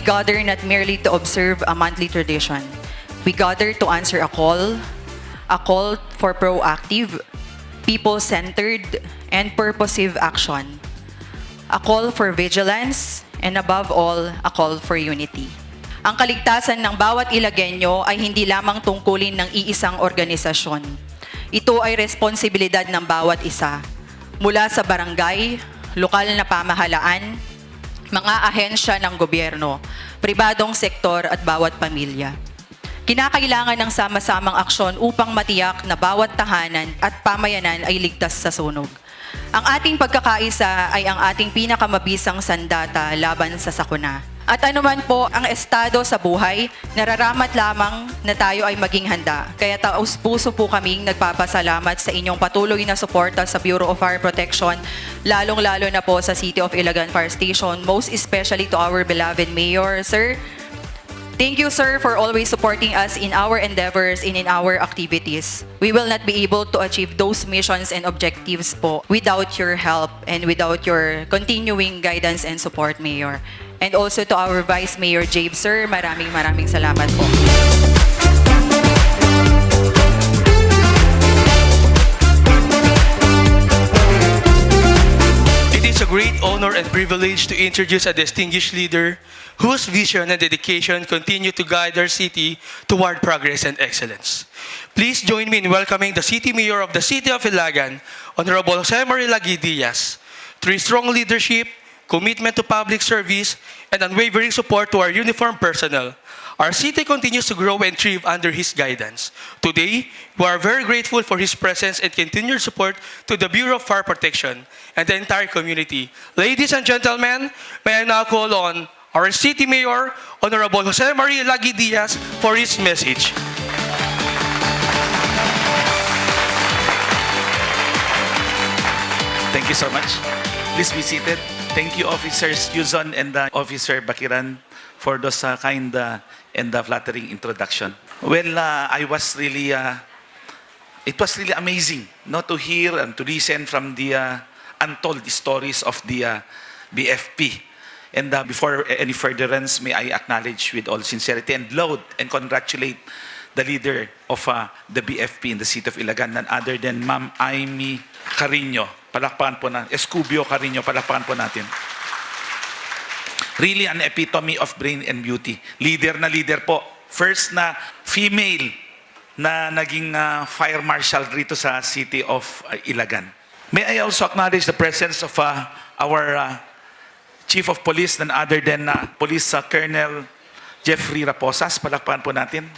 gather not merely to observe a monthly tradition. We gather to answer a call for proactive, people-centered, and purposive action. A call for vigilance, and above all, a call for unity. Ang kaligtasan ng bawat Ilagueño ay hindi lamang tungkulin ng iisang organisasyon. Ito ay responsibilidad ng bawat isa, mula sa barangay, lokal na pamahalaan, mga ahensya ng gobyerno, pribadong sektor at bawat pamilya. Kinakailangan ng sama-samang aksyon upang matiyak na bawat tahanan at pamayanan ay ligtas sa sunog. Ang ating pagkakaisa ay ang ating pinakamabisang sandata laban sa sakuna. At anuman po ang estado sa buhay, nararamat lamang na tayo ay maging handa. Kaya taus-puso po kaming nagpapasalamat sa inyong patuloy na suporta sa Bureau of Fire Protection, lalong-lalo na po sa City of Ilagan Fire Station, most especially to our beloved Mayor. Sir, thank you, sir, for always supporting us in our endeavors and in our activities. We will not be able to achieve those missions and objectives po without your help and without your continuing guidance and support, Mayor. And also to our Vice Mayor Jabe, sir, maraming salamat po. It is a great honor and privilege to introduce a distinguished leader whose vision and dedication continue to guide our city toward progress and excellence. Please join me in welcoming the City Mayor of the City of Ilagan, Honorable Jose Marie Lagi Diaz. Through his strong leadership, commitment to public service, and unwavering support to our uniformed personnel, our city continues to grow and thrive under his guidance. Today, we are very grateful for his presence and continued support to the Bureau of Fire Protection and the entire community. Ladies and gentlemen, may I now call on our City Mayor, Honorable Jose Marie Lagi Diaz, for his message. Thank you so much. Please be seated. Thank you, Officers Yuzon and Officer Bakiran, for those kind and flattering introduction. Well, I was really, it was really amazing, to hear and to listen from the untold stories of the BFP. And before any furtherance, may I acknowledge with all sincerity and laud and congratulate the leader of the BFP in the City of Ilagan, none other than Ma'am Amy Carino. Palakpakan po na, Escubio Carino, palakpakan po natin. Really an epitome of brain and beauty. Leader na leader po. First na female na naging fire marshal rito sa City of Ilagan. May I also acknowledge the presence of our Chief of Police, none other than Police Colonel Jeffrey Raposas. Palakpakan po natin.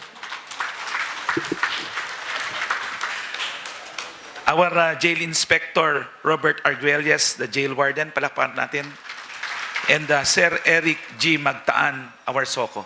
Our Jail Inspector Robert Arguelles, the Jail Warden, palakpakan natin. And Sir Eric G. Magtaan, our SOCO.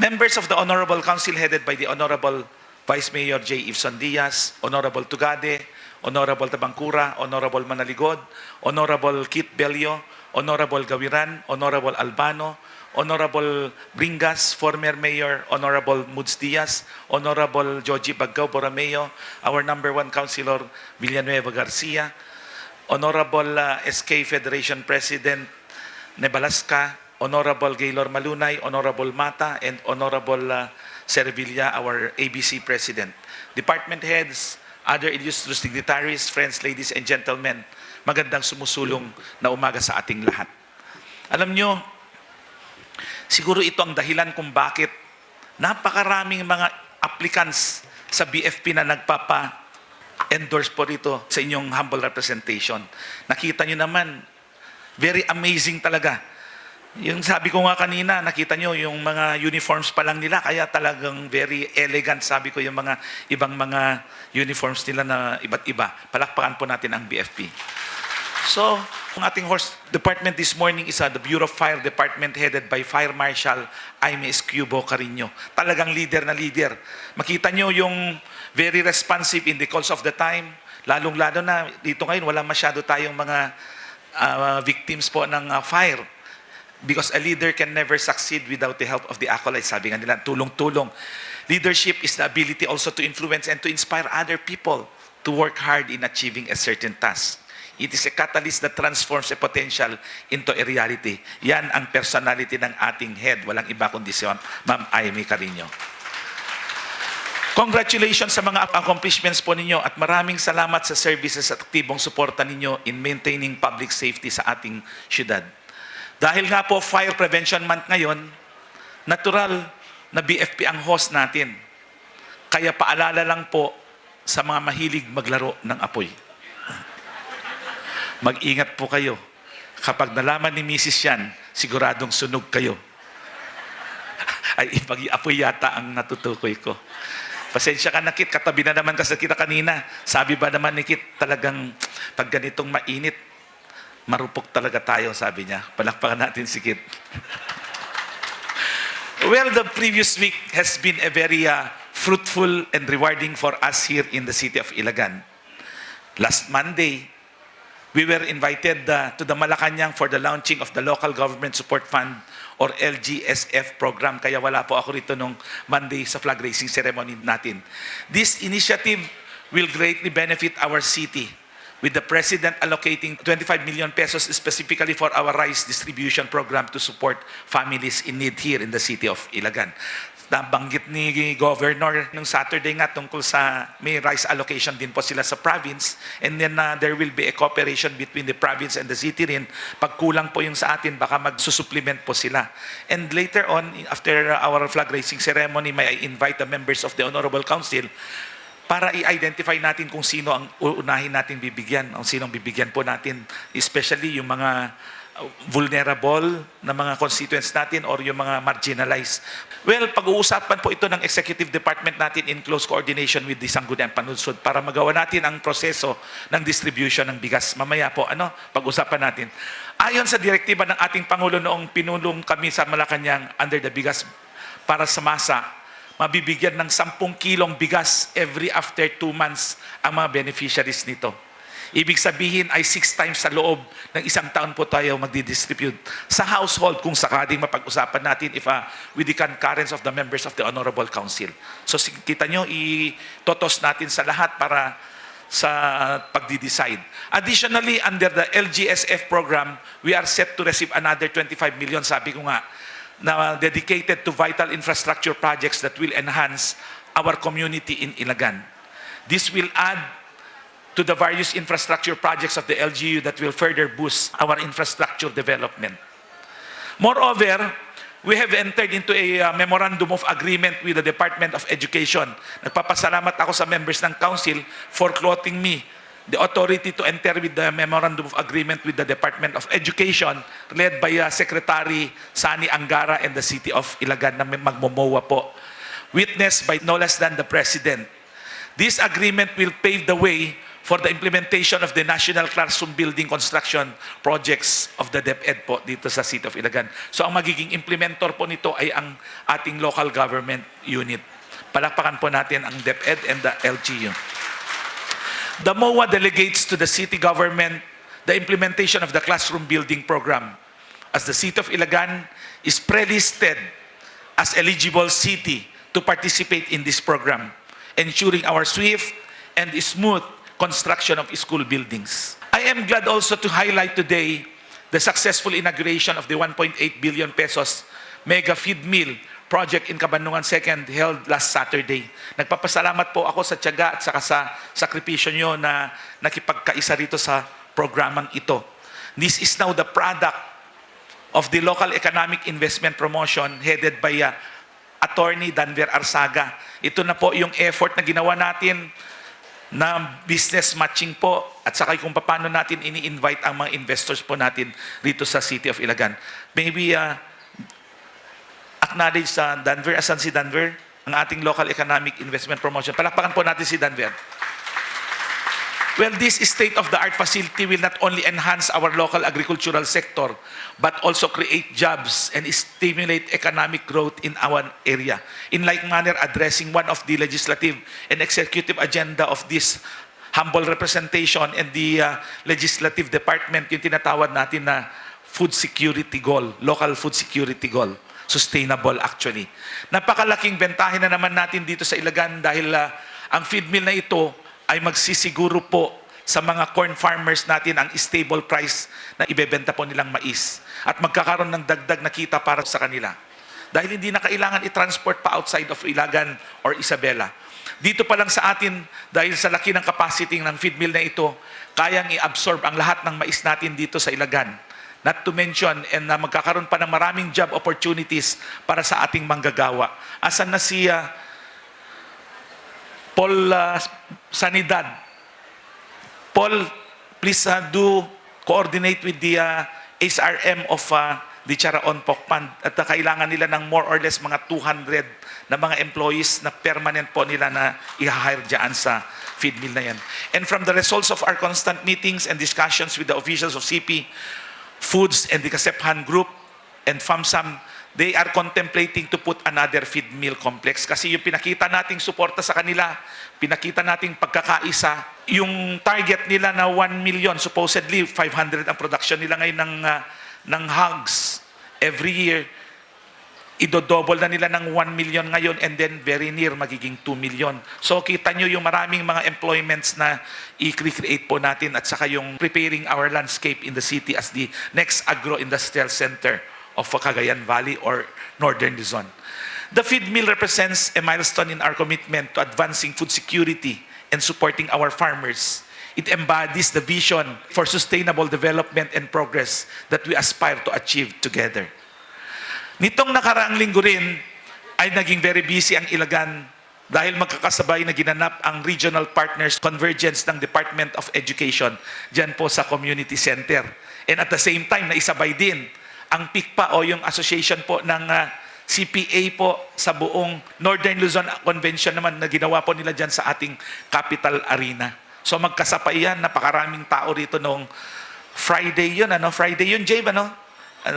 Members of the Honorable Council headed by the Honorable Vice Mayor J. Ivson Diaz, Honorable Tugade, Honorable Tabangkura, Honorable Manaligod, Honorable Kit Bello, Honorable Gawiran, Honorable Albano, Honorable Bringas, former Mayor, Honorable Muds Diaz, Honorable Joji Baggao Borromeo, our number 1 Councilor Villanueva Garcia, Honorable SK Federation President Nebalasca, Honorable Gaylor Malunay, Honorable Mata, and Honorable Servilla, our ABC President. Department heads, other illustrious dignitaries, friends, ladies and gentlemen, magandang sumusulong na umaga sa ating lahat. Alam nyo, siguro ito ang dahilan kung bakit napakaraming mga applicants sa BFP na nagpapa-endorse po rito sa inyong humble representation. Nakita nyo naman, very amazing talaga. Yung sabi ko nga kanina, nakita nyo yung mga uniforms pa lang nila, kaya talagang very elegant, sabi ko, yung mga ibang mga uniforms nila na iba't iba. Palakpakan po natin ang BFP. So, ang ating horse department this morning is the Bureau of Fire Department headed by Fire Marshal Jaime Escubo Carino. Talagang leader na leader. Makita nyo yung very responsive in the calls of the time. Lalong-lalo na dito ngayon, wala masyado tayong mga victims po ng fire. Because a leader can never succeed without the help of the acolytes. Sabi nga nila, tulong-tulong. Leadership is the ability also to influence and to inspire other people to work hard in achieving a certain task. It is a catalyst that transforms a potential into a reality. Yan ang personality ng ating head. Walang iba kundi si Ma'am Amy Carino. Congratulations sa mga accomplishments po ninyo at maraming salamat sa services at aktibong suporta ninyo in maintaining public safety sa ating syudad. Dahil nga po Fire Prevention Month ngayon, natural na BFP ang host natin. Kaya paalala lang po sa mga mahilig maglaro ng apoy. Mag-ingat po kayo. Kapag nalaman ni Mrs. yan, siguradong sunog kayo. Ay, pag-apoy yata ang natutukoy ko. Pasensya ka na, Kit. Katabi na naman kasi kita kanina. Sabi ba naman ni Kit, talagang pag ganitong mainit, marupok talaga tayo, sabi niya. Palakpakan natin si Kit. Well, the previous week has been a very fruitful and rewarding for us here in the city of Ilagan. Last Monday, we were invited to the Malacanang for the launching of the Local Government Support Fund or LGSF program. Kaya wala po ako rito nung Monday sa flag raising ceremony natin. This initiative will greatly benefit our city with the President allocating 25 million pesos specifically for our rice distribution program to support families in need here in the city of Ilagan. Nabanggit ni Governor nung Saturday nga tungkol sa may rice allocation din po sila sa province, and then there will be a cooperation between the province and the city rin. Pag kulang po yung sa atin, baka magsusupplement po sila. And later on, after our flag raising ceremony, may I invite the members of the Honorable Council para i-identify natin kung sino ang uunahin natin bibigyan, ang sinong bibigyan po natin, especially yung mga vulnerable na mga constituents natin or yung mga marginalized. Well, pag-uusapan po ito ng executive department natin in close coordination with the Sangguniang Panunsod para magawa natin ang proseso ng distribution ng bigas. Mamaya po, pag-usapan natin. Ayon sa direktiba ng ating Pangulo noong pinulong kami sa Malacanang under the bigas para sa masa, mabibigyan ng 10 kilong bigas every after 2 months ang mga beneficiaries nito. Ibig sabihin ay 6 times sa loob ng isang taon po tayo magdi-distribute sa household kung sakaling mapag-usapan natin if with the concurrence of the members of the Honorable Council. So kita nyo, itotos natin sa lahat para sa pagdi-decide. Additionally, under the LGSF program, we are set to receive another 25 million, sabi ko nga, na dedicated to vital infrastructure projects that will enhance our community in Ilagan. This will add to the various infrastructure projects of the LGU that will further boost our infrastructure development. Moreover, we have entered into a memorandum of agreement with the Department of Education. Nagpapasalamat ako sa members ng Council for clothing me the authority to enter with the memorandum of agreement with the Department of Education led by Secretary Sani Angara and the City of Ilagan na magmomowa po. Witnessed by no less than the President. This agreement will pave the way for the implementation of the National Classroom Building Construction Projects of the DepEd po dito sa City of Ilagan. So ang magiging implementor po nito ay ang ating local government unit. Palakpakan po natin ang DepEd and the LGU. The MOA delegates to the city government the implementation of the Classroom Building Program as the City of Ilagan is pre-listed as eligible city to participate in this program, ensuring our swift and smooth construction of school buildings. I am glad also to highlight today the successful inauguration of the 1.8 billion pesos mega feed meal project in Kabandungan 2nd held last Saturday. Nagpapasalamat po ako sa tiyaga at saka sa sakripisyo nyo na nakipagkaisa rito sa programang ito. This is now the product of the local economic investment promotion headed by Attorney Danver Arsaga. Ito na po yung effort na ginawa natin na business matching po at saka kung paano natin ini-invite ang mga investors po natin rito sa City of Ilagan. Maybe acknowledge sa Danver. Asan si Danver? Ang ating local economic investment promotion. Palakpakan po natin si Danver. Well, this state-of-the-art facility will not only enhance our local agricultural sector, but also create jobs and stimulate economic growth in our area. In like manner, addressing one of the legislative and executive agenda of this humble representation and the legislative department, yung tinatawag natin na food security goal, local food security goal. Sustainable actually. Napakalaking bentahin na naman natin dito sa Ilagan dahil ang feed mill na ito ay magsisiguro po sa mga corn farmers natin ang stable price na ibebenta po nilang mais. At magkakaroon ng dagdag na kita para sa kanila. Dahil hindi na kailangan i-transport pa outside of Ilagan or Isabela. Dito pa lang sa atin, dahil sa laki ng capacity ng feed mill na ito, kayang i-absorb ang lahat ng mais natin dito sa Ilagan. Not to mention, and magkakaroon pa ng maraming job opportunities para sa ating manggagawa. Asan na si Paul Sanidad? Paul, please do coordinate with the SRM of the Charaon Pokpan. At kailangan nila ng more or less mga 200 na mga employees na permanent po nila na i-hire dyan sa feed mill na yan. And from the results of our constant meetings and discussions with the officials of CP, Foods and the Kasephan Group and FAMSAM, they are contemplating to put another feed mill complex. Kasi yung pinakita nating suporta sa kanila, pinakita nating pagkakaisa, yung target nila na 1 million, supposedly 500 ang production nila ngayon ng hogs every year, idodouble na nila ng 1 million ngayon and then very near magiging 2 million. So kita nyo yung maraming mga employments na i-create po natin at saka yung preparing our landscape in the city as the next agro-industrial center of Cagayan Valley or Northern Luzon. The feed mill represents a milestone in our commitment to advancing food security and supporting our farmers. It embodies the vision for sustainable development and progress that we aspire to achieve together. Nitong nakaraang linggo rin ay naging very busy ang Ilagan dahil magkakasabay na ginanap ang Regional Partners Convergence ng Department of Education dyan po sa Community Center. And at the same time, naisabay din ang PICPA o yung association po ng CPA po sa buong Northern Luzon Convention naman na ginawa po nila dyan sa ating Capital Arena. So magkasabay yan, napakaraming tao rito noong Friday yun, Friday yun, Jabe,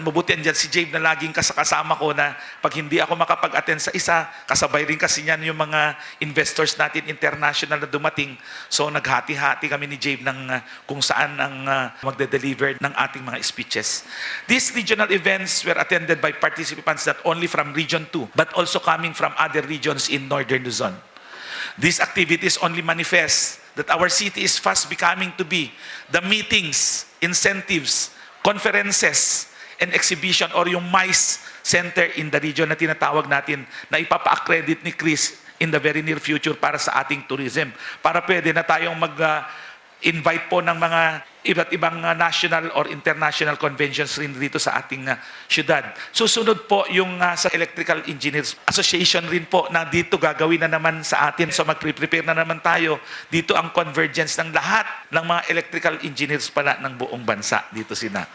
mabuti andyan si Jabe na laging kasama ko na pag hindi ako makapag-attend sa isa, kasabay rin kasi niyan yung mga investors natin international na dumating. So naghati-hati kami ni Jabe ng kung saan ang magde-deliver ng ating mga speeches. These regional events were attended by participants not only from Region 2 but also coming from other regions in Northern Luzon. These activities only manifest that our city is fast becoming to be the meetings, incentives, conferences, and exhibition or yung MICE Center in the region na tinatawag natin na ipapa-accredit ni Chris in the very near future para sa ating tourism. Para pwede na tayong mag-invite po ng mga iba't ibang national or international conventions rin dito sa ating syudad. Susunod po yung sa Electrical Engineers Association rin po na dito gagawin na naman sa atin. So mag-prepare na naman tayo. Dito ang convergence ng lahat ng mga electrical engineers pala ng buong bansa. Dito sila.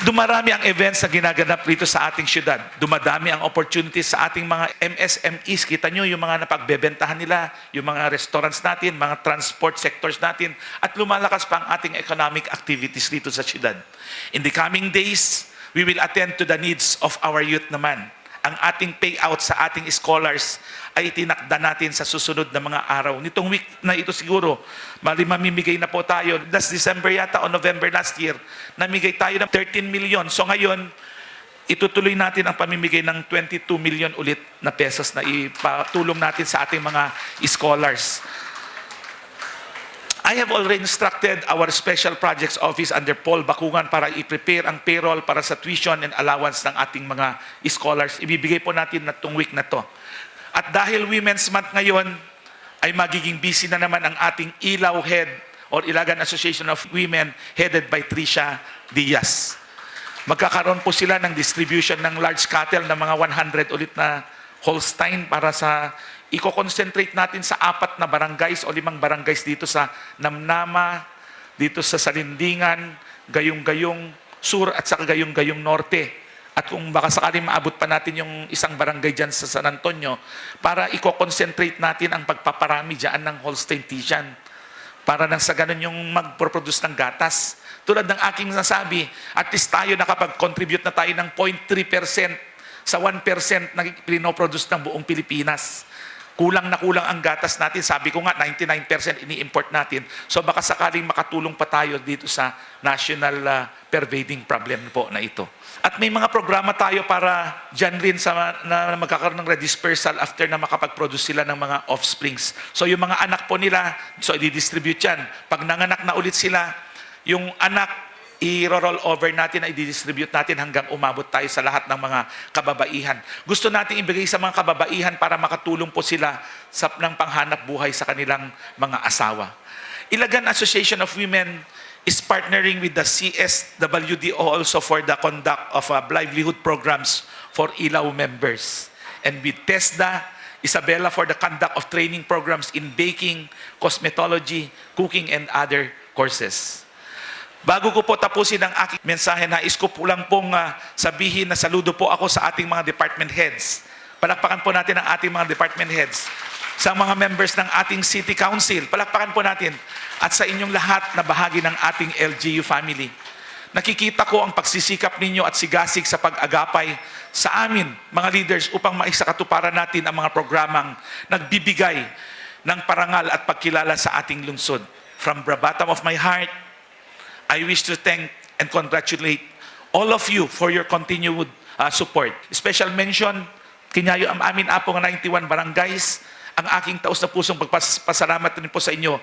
Dumarami ang events na ginaganap rito sa ating syudad. Dumadami ang opportunities sa ating mga MSMEs. Kita nyo yung mga napagbebentahan nila, yung mga restaurants natin, mga transport sectors natin, at lumalakas pa ang ating economic activities rito sa syudad. In the coming days, we will attend to the needs of our youth naman. Ang ating payout sa ating scholars ay tinakda natin sa susunod na mga araw. Nitong week na ito siguro, mamimigay na po tayo. Last December yata o November last year, namigay tayo ng 13 million. So ngayon, itutuloy natin ang pamimigay ng 22 million ulit na pesos na ipatulong natin sa ating mga scholars. I have already instructed our Special Projects Office under Paul Bakungan para i-prepare ang payroll para sa tuition and allowance ng ating mga scholars. Ibibigay po natin na itong week na to. At dahil Women's Month ngayon, ay magiging busy na naman ang ating Ilaw Head or Ilagan Association of Women headed by Tricia Diaz. Magkakaroon po sila ng distribution ng large cattle na mga 100 ulit na Holstein para sa i-concentrate natin sa 4 na barangays o 5 barangays dito sa Namnama, dito sa Salindingan, Gayong-Gayong Sur at sa Gayong-Gayong Norte. At kung baka sakaling maabot pa natin yung isang barangay dyan sa San Antonio, para i-concentrate natin ang pagpaparami dyan ng Holstein Friesian. Para nang sa ganun yung mag-produce ng gatas. Tulad ng aking nasabi, at least tayo nakapag-contribute na tayo ng 0.3% sa 1% na pinoproduce ng buong Pilipinas. Kulang na kulang ang gatas natin. Sabi ko nga, 99% ini-import natin. So baka sakaling makatulong pa tayo dito sa national pervading problem po na ito. At may mga programa tayo para dyan rin na magkakaroon ng redispersal after na makapag-produce sila ng mga offsprings. So yung mga anak po nila, so i-distribute yan. Pag nanganak na ulit sila, yung anak, i-roll over natin, i-distribute natin hanggang umabot tayo sa lahat ng mga kababaihan. Gusto natin ibigay sa mga kababaihan para makatulong po sila ng panghanap buhay sa kanilang mga asawa. Ilagan Association of Women is partnering with the CSWDO also for the conduct of livelihood programs for Ilaw members. And with TESDA, Isabella for the conduct of training programs in baking, cosmetology, cooking, and other courses. Bago ko po tapusin ang aking mensahe, nais ko po lang pong sabihin na saludo po ako sa ating mga department heads. Palakpakan po natin ang ating mga department heads. Sa mga members ng ating City Council, palakpakan po natin. At sa inyong lahat na bahagi ng ating LGU family. Nakikita ko ang pagsisikap ninyo at sigasig sa pag-agapay sa amin, mga leaders, upang maisakatuparan natin ang mga programang nagbibigay ng parangal at pagkilala sa ating lungsod. From the bottom of my heart, I wish to thank and congratulate all of you for your continued support. Special mention, kinyayo ang amin apong 91 barangays, ang aking taos na pusong pagpasalamat rin po sa inyo.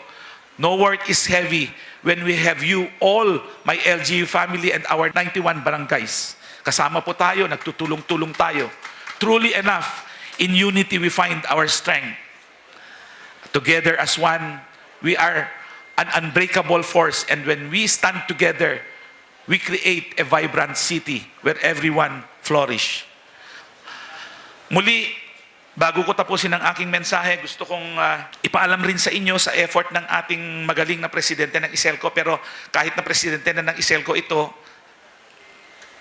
No work is heavy when we have you all, my LGU family and our 91 barangays. Kasama po tayo, nagtutulong-tulong tayo. Truly enough, in unity we find our strength. Together as one, we are an unbreakable force, and when we stand together, we create a vibrant city where everyone flourish. Muli, bago ko tapusin ang aking mensahe, gusto kong ipaalam rin sa inyo sa effort ng ating magaling na presidente ng ISELCO, pero kahit na presidente na ng ISELCO ito,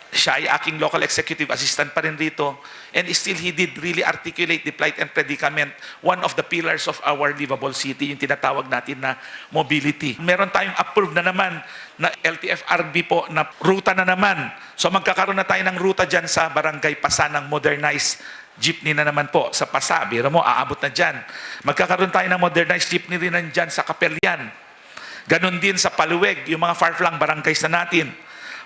siya ay aking local executive assistant pa rin rito, and still he did really articulate the plight and predicament, one of the pillars of our livable city, yung tinatawag natin na mobility. Meron tayong approved na naman na LTFRB po na ruta na naman. So magkakaroon na tayo ng ruta dyan sa Barangay Pasa ng modernized jeepney na naman po sa Pasa. Biro mo, aabot na dyan. Magkakaroon tayo ng modernized jeepney rin dyan sa Kapelian. Ganon din sa Paluweg, yung mga far-flung barangays na natin.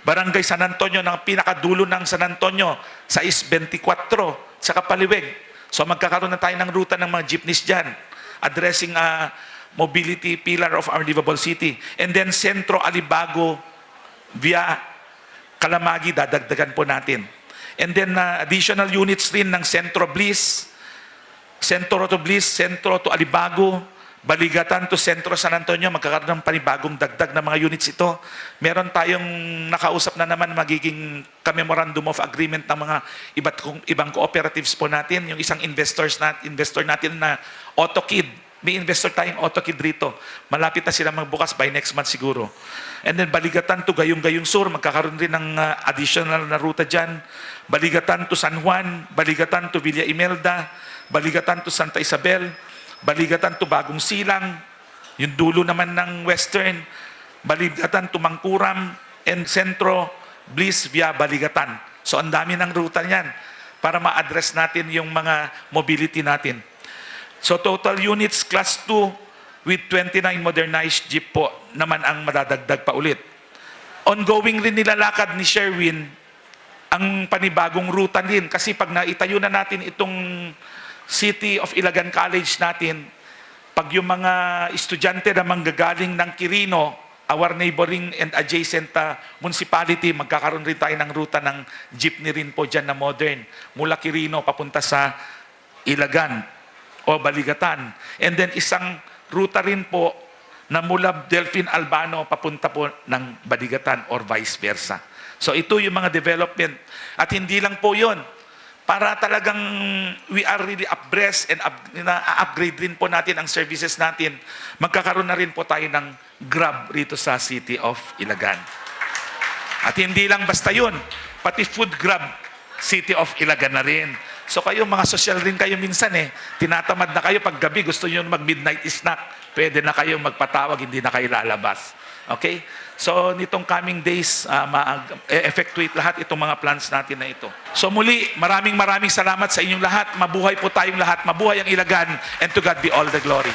Barangay San Antonio, ng pinakadulo ng San Antonio, sa IS-24, sa Kapaliweg. So magkakaroon na tayo ng ruta ng mga jeepneys dyan, addressing mobility pillar of our livable city. And then Centro Alibago via Kalamagi, dadagdagan po natin. And then additional units rin ng Centro Bliss, Centro to Alibago, Baligatan to Centro San Antonio, magkakaroon ng panibagong dagdag na mga units ito. Meron tayong nakausap na naman magiging memorandum of agreement ng mga ibang cooperatives po natin. Yung isang investor natin na AutoKid. May investor tayong AutoKid rito. Malapit na sila magbukas by next month siguro. And then Baligatan to Gayong Sur, magkakaroon rin ng additional na ruta dyan. Baligatan to San Juan, Baligatan to Villa Imelda, Baligatan to Santa Isabel, Baligatan to Bagong Silang, yung dulo naman ng Western, Baligatan to Mangkuram, and Centro Bliss via Baligatan. So ang dami ng ruta niyan para ma-address natin yung mga mobility natin. So total units class 2 with 29 modernized jeep po naman ang madadagdag pa ulit. Ongoing rin nilalakad ni Sherwin ang panibagong ruta din kasi pag naitayo na natin itong City of Ilagan College natin, pag yung mga estudyante na manggagaling ng Quirino, our neighboring and adjacent municipality, magkakaroon rin tayo ng ruta ng jeepney rin po dyan na modern, mula Quirino papunta sa Ilagan o Baligatan. And then isang ruta rin po na mula Delphine Albano papunta po ng Baligatan or vice versa. So ito yung mga development. At hindi lang po yon, para talagang we are really abreast and upgrade rin po natin ang services natin, magkakaroon na rin po tayo ng Grab rito sa City of Ilagan. At hindi lang basta yun, pati food Grab, City of Ilagan na rin. So kayo, mga social rin kayo minsan tinatamad na kayo pag gabi, gusto nyo mag-midnight snack, pwede na kayo magpatawag, hindi na kayo lalabas. Okay? So, nitong coming days, ma-effectuate lahat itong mga plans natin na ito. So, muli, maraming salamat sa inyong lahat. Mabuhay po tayong lahat. Mabuhay ang Ilagan, and to God be all the glory.